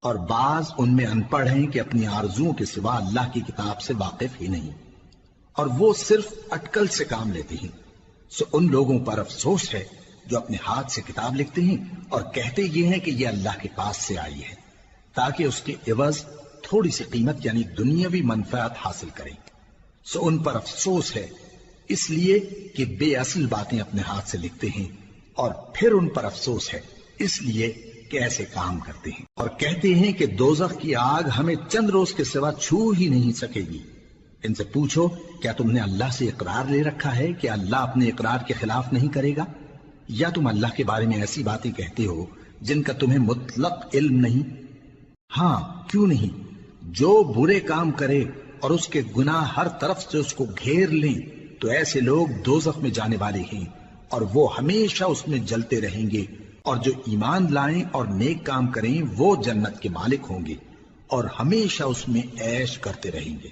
اور بعض ان میں ان پڑھ ہیں کہ اپنی آرزوؤں کے سوا اللہ کی کتاب سے واقف ہی نہیں، اور وہ صرف اٹکل سے کام لیتے ہیں۔ سو ان لوگوں پر افسوس ہے جو اپنے ہاتھ سے کتاب لکھتے ہیں اور کہتے یہ ہیں کہ یہ اللہ کے پاس سے آئی ہے، تاکہ اس کے عوض تھوڑی سی قیمت یعنی دنیاوی منفعت حاصل کریں۔ سو ان پر افسوس ہے اس لیے کہ بے اصل باتیں اپنے ہاتھ سے لکھتے ہیں، اور پھر ان پر افسوس ہے اس لیے کہ ایسے کام کرتے ہیں، اور کہتے ہیں کہ دوزخ کی آگ ہمیں چند روز کے سوا چھو ہی نہیں سکے گی۔ ان سے پوچھو کیا تم نے اللہ سے اقرار لے رکھا ہے کہ اللہ اپنے اقرار کے خلاف نہیں کرے گا، یا تم اللہ کے بارے میں ایسی باتیں کہتے ہو جن کا تمہیں مطلق علم نہیں؟ ہاں کیوں نہیں، جو برے کام کرے اور اس کے گناہ ہر طرف سے اس کو گھیر لیں تو ایسے لوگ دوزخ میں جانے والے ہیں، اور وہ ہمیشہ اس میں جلتے رہیں گے، اور جو ایمان لائیں اور نیک کام کریں وہ جنت کے مالک ہوں گے اور ہمیشہ اس میں عیش کرتے رہیں گے۔